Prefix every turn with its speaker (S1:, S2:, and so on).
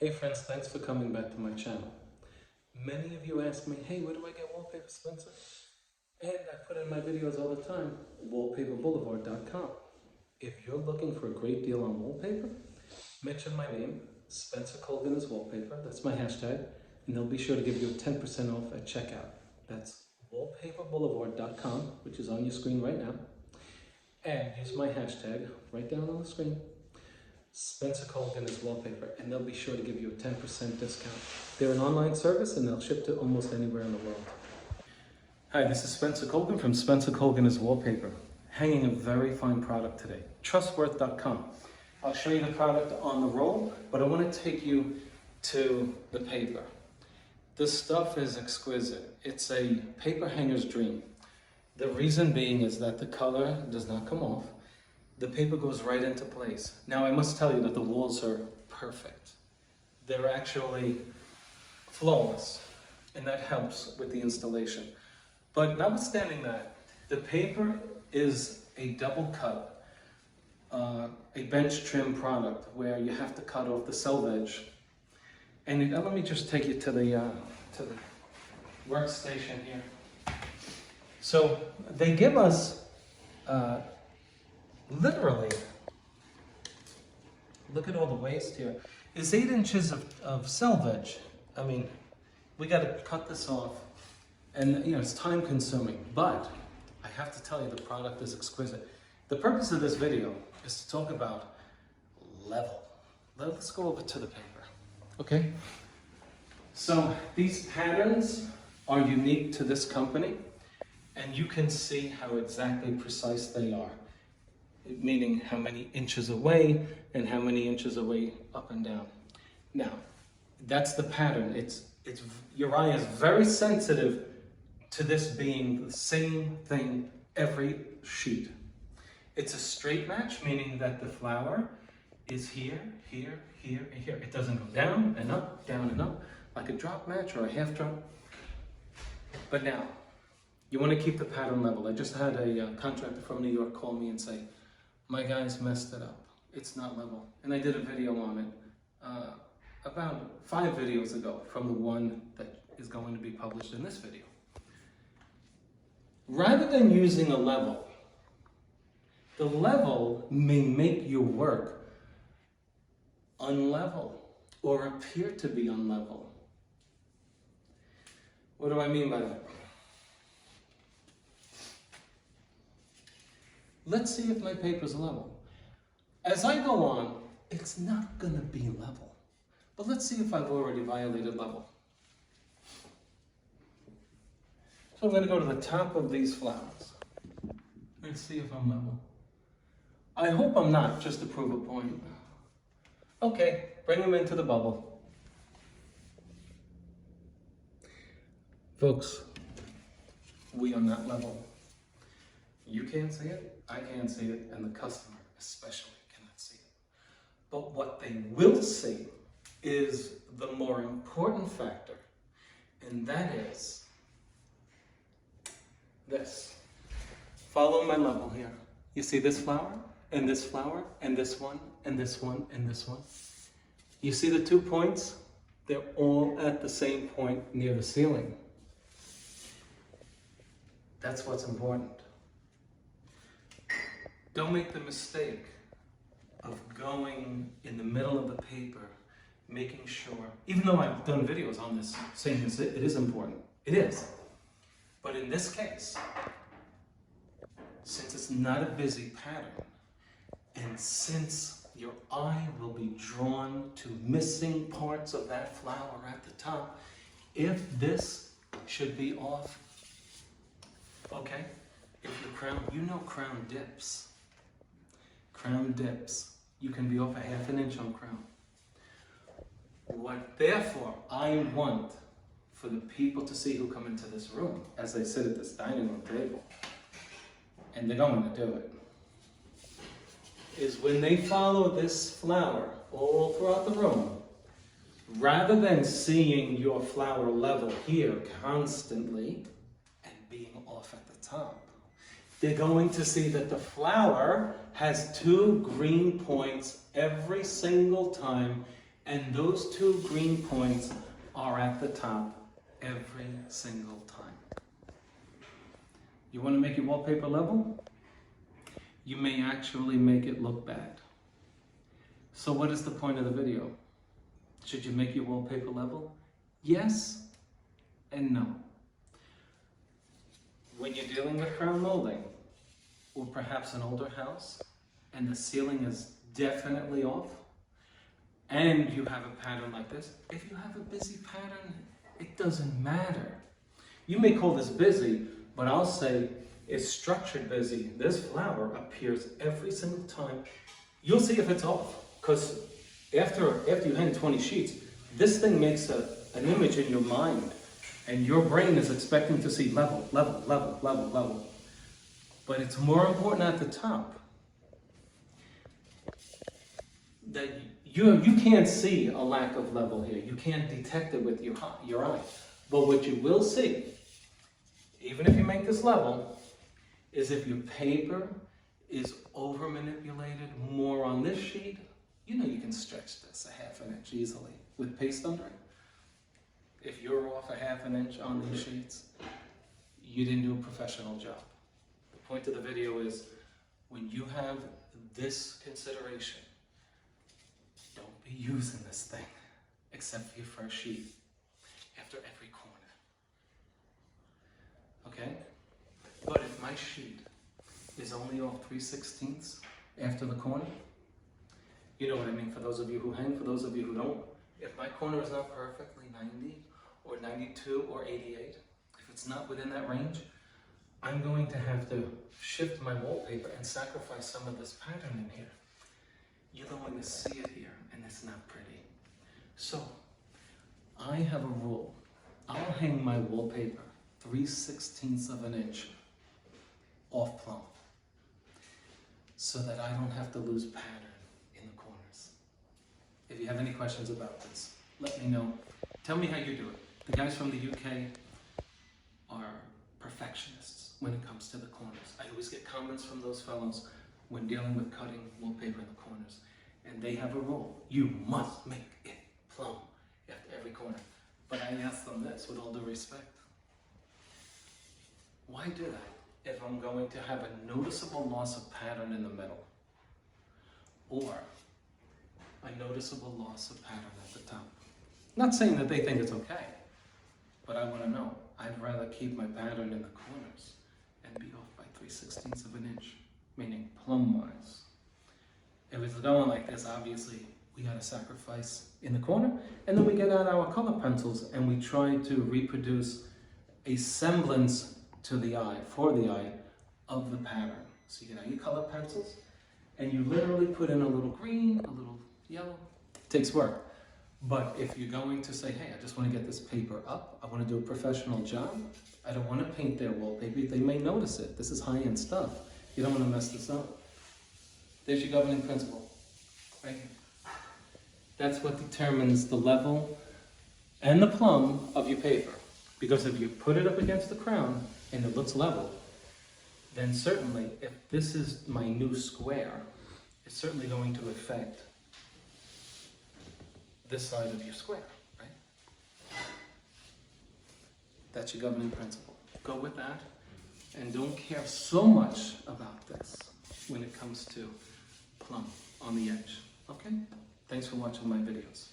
S1: Hey friends, thanks for coming back to my channel. Many of you ask me, hey, where do I get wallpaper, Spencer? And I put in my videos all the time, wallpaperboulevard.com. If you're looking for a great deal on wallpaper, mention my name, Spencer Colgan is Wallpaper, that's my hashtag, and they'll be sure to give you a 10% off at checkout. That's wallpaperboulevard.com, which is on your screen right now. And use my hashtag right down on the screen. Spencer Colgan is Wallpaper, and they'll be sure to give you a 10% discount. They're an online service and they'll ship to almost anywhere in the world. Hi, this is Spencer Colgan from Spencer Colgan is Wallpaper. Hanging a very fine product today, trustworth.com. I'll show you the product on the roll, but I want to take you to the paper. This stuff is exquisite. It's a paper hanger's dream. The reason being is that the color does not come off. The paper goes right into place. Now I must tell you that the walls are perfect. They're actually flawless, and that helps with the installation. But notwithstanding that, the paper is a double cut, a bench trim product where you have to cut off the selvage. And let me just take you to the workstation here. So they give us literally, look at all the waste here. It's 8 inches of selvage. I mean, we got to cut this off, and it's time consuming, but I have to tell you the product is exquisite. The purpose of this video is to talk about level. Let's go over to the paper, okay? So these patterns are unique to this company, and you can see how exactly precise they are. Meaning how many inches away and how many inches away up and down. Now, that's the pattern. Your eye is very sensitive to this being the same thing every sheet. It's a straight match, meaning that the flower is here, here, here, and here. It doesn't go down and up, like a drop match or a half drop. But now, you want to keep the pattern level. I just had a contractor from New York call me and say, my guys messed it up. It's not level. And I did a video on it about 5 videos ago from the one that is going to be published in this video. Rather than using a level, the level may make your work unlevel or appear to be unlevel. What do I mean by that? Let's see if my paper's level. As I go on, it's not going to be level. But let's see if I've already violated level. So I'm going to go to the top of these flowers. Let's see if I'm level. I hope I'm not, just to prove a point. Okay, bring them into the bubble. Folks, we are not level. You can't see it, I can't see it, and the customer especially cannot see it. But what they will see is the more important factor, and that is this. Follow my level here. You see this flower, and this flower, and this one, and this one, and this one? You see the 2 points? They're all at the same point near the ceiling. That's what's important. Don't make the mistake of going in the middle of the paper, making sure, even though I've done videos on this, saying it is important. It is. But in this case, since it's not a busy pattern, and since your eye will be drawn to missing parts of that flower at the top, if this should be off, okay, if the crown, crown dips. Crown dips. You can be off a ½ an inch on crown. Therefore, I want for the people to see who come into this room as they sit at this dining room table, and they're going to do it, is when they follow this flower all throughout the room, rather than seeing your flower level here constantly and being off at the top, they're going to see that the flower has 2 green points every single time And those 2 green points are at the top every single time. You want to make your wallpaper level? You may actually make it look bad. So what is the point of the video? Should you make your wallpaper level? Yes and no. When you're dealing with crown molding, or perhaps an older house, and the ceiling is definitely off, and you have a pattern like this, if you have a busy pattern, it doesn't matter. You may call this busy, but I'll say it's structured busy. This flower appears every single time. You'll see if it's off, because after you hang 20 sheets, this thing makes an image in your mind, and your brain is expecting to see level, level, level, level, level. But it's more important at the top that you can't see a lack of level here. You can't detect it with your eye. But what you will see, even if you make this level, is if your paper is over manipulated more on this sheet, you know you can stretch this a ½ inch easily with paste under it. If you're off a ½ inch on these sheets, you didn't do a professional job. The point of the video is, when you have this consideration, don't be using this thing except for your first sheet after every corner. Okay? But if my sheet is only off 3/16 after the corner, you know what I mean, for those of you who hang, for those of you who don't, if my corner is not perfectly 90 or 92 or 88, if it's not within that range, I'm going to have to shift my wallpaper and sacrifice some of this pattern in here. You're going to see it here, and it's not pretty. So, I have a rule. I'll hang my wallpaper 3/16 of an inch off plumb, so that I don't have to lose pattern in the corners. If you have any questions about this, let me know. Tell me how you do it. The guys from the UK are perfectionists when it comes to the corners. I always get comments from those fellows when dealing with cutting wallpaper in the corners. And they have a rule. You must make it plumb after every corner. But I ask them this with all due respect. Why do that if I'm going to have a noticeable loss of pattern in the middle? Or a noticeable loss of pattern at the top? Not saying that they think it's okay, but I want to know. I'd rather keep my pattern in the corners and be off by 3/16 of an inch, meaning plumb-wise. If it's going like this, obviously, we got to sacrifice in the corner, and then we get out our color pencils and we try to reproduce a semblance to the eye, for the eye, of the pattern. So you get out your color pencils, and you literally put in a little green, a little yellow. It takes work. But if you're going to say, hey, I just want to get this paper up, I want to do a professional job, I don't want to paint their wallpaper, they may notice it. This is high-end stuff. You don't want to mess this up. There's your governing principle, right here. That's what determines the level and the plumb of your paper. Because if you put it up against the crown and it looks level, then certainly, if this is my new square, it's certainly going to affect this side of your square, right? That's your governing principle. Go with that, and don't care so much about this when it comes to plumb on the edge, okay? Thanks for watching my videos.